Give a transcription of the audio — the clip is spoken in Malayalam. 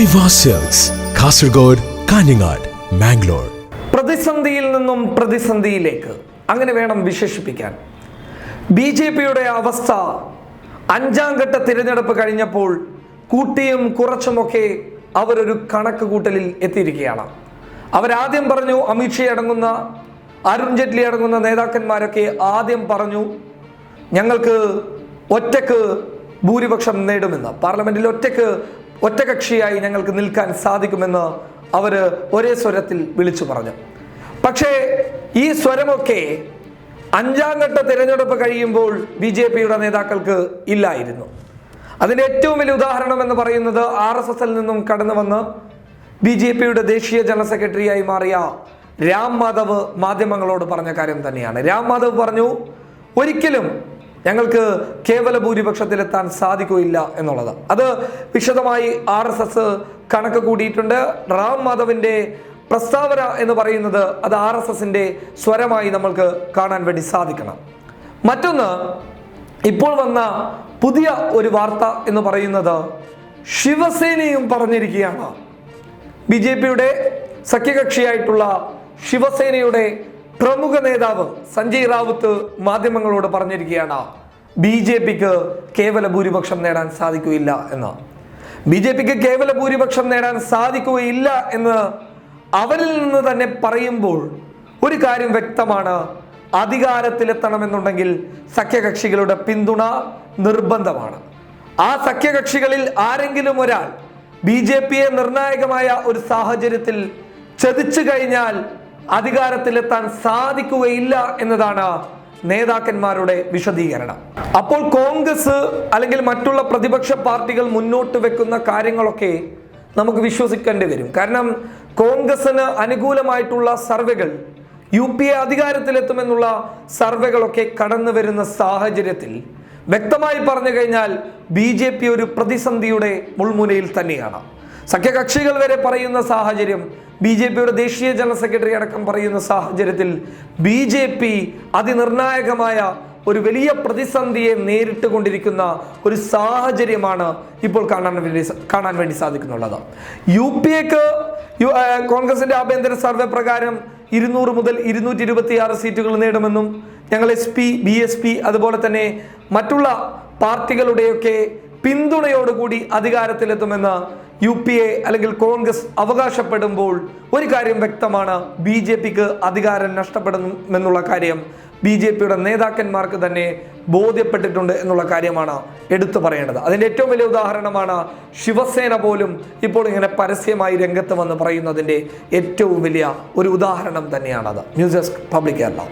Aiwa silks, Kasaragod, Kanhangad, Mangalore. പ്രതിസന്ധിയിൽ നിന്നും പ്രതിസന്ധിയിലേക്ക്, അങ്ങനെ വേണം വിശേഷിപ്പിക്കാൻ. BJPയുടെ അവസ്ഥ അഞ്ചാം ഘട്ട തിരഞ്ഞെടുപ്പ് കഴിഞ്ഞപ്പോൾ കൂട്ടിയും കുറച്ചുമൊക്കെ അവരൊരു കണക്ക് കൂട്ടലിൽ എത്തിയിരിക്കുകയാണ്. അവരാദ്യം പറഞ്ഞു, അമിത്ഷാ അടങ്ങുന്ന, അരുൺ ജെയ്റ്റ്ലി അടങ്ങുന്ന നേതാക്കന്മാരൊക്കെ ആദ്യം പറഞ്ഞു ഞങ്ങൾക്ക് ഒറ്റക്ക് ഭൂരിപക്ഷം നേടുമെന്ന്, പാർലമെന്റിൽ ഒറ്റകക്ഷിയായി ഞങ്ങൾക്ക് നിൽക്കാൻ സാധിക്കുമെന്ന് അവർ ഒരേ സ്വരത്തിൽ വിളിച്ചു പറഞ്ഞു. പക്ഷേ ഈ സ്വരമൊക്കെ അഞ്ചാം ഘട്ട തിരഞ്ഞെടുപ്പ് കഴിയുമ്പോൾ BJPയുടെ നേതാക്കൾക്ക് ഇല്ലായിരുന്നു. അതിൻ്റെ ഏറ്റവും വലിയ ഉദാഹരണം എന്ന് പറയുന്നത് RSSൽ നിന്നും കടന്നു വന്ന് BJPയുടെ ദേശീയ ജനറൽ സെക്രട്ടറിയായി മാറിയ രാം മാധവ് മാധ്യമങ്ങളോട് പറഞ്ഞ കാര്യം തന്നെയാണ്. രാം മാധവ് പറഞ്ഞു, ഒരിക്കലും ഞങ്ങൾക്ക് കേവല ഭൂരിപക്ഷത്തിലെത്താൻ സാധിക്കുകയില്ല എന്നുള്ളത്. അത് വിശദമായി RSS കണക്ക് കൂടിയിട്ടുണ്ട്. രാം മാധവിൻ്റെ പ്രസ്താവന എന്ന് പറയുന്നത് അത് RSSന്റെ സ്വരമായി നമ്മൾക്ക് കാണാൻ വേണ്ടി സാധിക്കണം. മറ്റൊന്ന്, ഇപ്പോൾ വന്ന പുതിയ ഒരു വാർത്ത എന്ന് പറയുന്നത് ശിവസേനയും പറഞ്ഞിരിക്കുകയാണ്. BJPയുടെ സഖ്യകക്ഷിയായിട്ടുള്ള ശിവസേനയുടെ പ്രമുഖ നേതാവ് സഞ്ജയ് റാവുത്ത് മാധ്യമങ്ങളോട് പറഞ്ഞിരിക്കുകയാണ് BJPക്ക് കേവല ഭൂരിപക്ഷം നേടാൻ സാധിക്കുകയില്ല എന്ന്. BJPക്ക് കേവല ഭൂരിപക്ഷം നേടാൻ സാധിക്കുകയില്ല എന്ന് അവരിൽ നിന്ന് തന്നെ പറയുമ്പോൾ ഒരു കാര്യം വ്യക്തമാണ്, അധികാരത്തിലെത്തണമെന്നുണ്ടെങ്കിൽ സഖ്യകക്ഷികളുടെ പിന്തുണ നിർബന്ധമാണ്. ആ സഖ്യകക്ഷികളിൽ ആരെങ്കിലും ഒരാൾ BJPയെ നിർണായകമായ ഒരു സാഹചര്യത്തിൽ ചതിച്ചു കഴിഞ്ഞാൽ അധികാരത്തിലെത്താൻ സാധിക്കുകയില്ല എന്നതാണ് നേതാക്കന്മാരുടെ വിശദീകരണം. അപ്പോൾ കോൺഗ്രസ് അല്ലെങ്കിൽ മറ്റുള്ള പ്രതിപക്ഷ പാർട്ടികൾ മുന്നോട്ട് വെക്കുന്ന കാര്യങ്ങളൊക്കെ നമുക്ക് വിശ്വസിക്കേണ്ടി വരും. കാരണം കോൺഗ്രസിന് അനുകൂലമായിട്ടുള്ള സർവേകൾ, UPA അധികാരത്തിലെത്തുമെന്നുള്ള സർവേകളൊക്കെ കടന്നു വരുന്ന സാഹചര്യത്തിൽ വ്യക്തമായി പറഞ്ഞു കഴിഞ്ഞാൽ BJP ഒരു പ്രതിസന്ധിയുടെ മുൾമുനയിൽ തന്നെയാണ്. സഖ്യകക്ഷികൾ വരെ പറയുന്ന സാഹചര്യം, BJPയുടെ ദേശീയ ജനറൽ സെക്രട്ടറി അടക്കം പറയുന്ന സാഹചര്യത്തിൽ BJP അതിനിർണായകമായ ഒരു വലിയ പ്രതിസന്ധിയെ നേരിട്ട് കൊണ്ടിരിക്കുന്ന ഒരു സാഹചര്യമാണ് ഇപ്പോൾ കാണാൻ വേണ്ടി സാധിക്കുന്നുള്ളത്. UPAക്ക് കോൺഗ്രസിന്റെ ആഭ്യന്തര സർവേ പ്രകാരം 200 മുതൽ 226 സീറ്റുകൾ നേടുമെന്നും ഞങ്ങൾ SP, BSP അതുപോലെ തന്നെ മറ്റുള്ള പാർട്ടികളുടെയൊക്കെ പിന്തുണയോടുകൂടി അധികാരത്തിലെത്തുമെന്ന് UPA അല്ലെങ്കിൽ കോൺഗ്രസ് അവകാശപ്പെടുമ്പോൾ ഒരു കാര്യം വ്യക്തമാണ്, BJPക്ക് അധികാരം നഷ്ടപ്പെടുമെന്നുള്ള കാര്യം BJPയുടെ നേതാക്കന്മാർക്ക് തന്നെ ബോധ്യപ്പെട്ടിട്ടുണ്ട് എന്നുള്ള കാര്യമാണ് എടുത്തു പറയേണ്ടത്. അതിൻ്റെ ഏറ്റവും വലിയ ഉദാഹരണമാണ് ശിവസേന പോലും ഇപ്പോൾ ഇങ്ങനെ പരസ്യമായി രംഗത്ത് വന്ന് പറയുന്നതിൻ്റെ ഏറ്റവും വലിയ ഒരു ഉദാഹരണം തന്നെയാണത്. News desk public Kerala.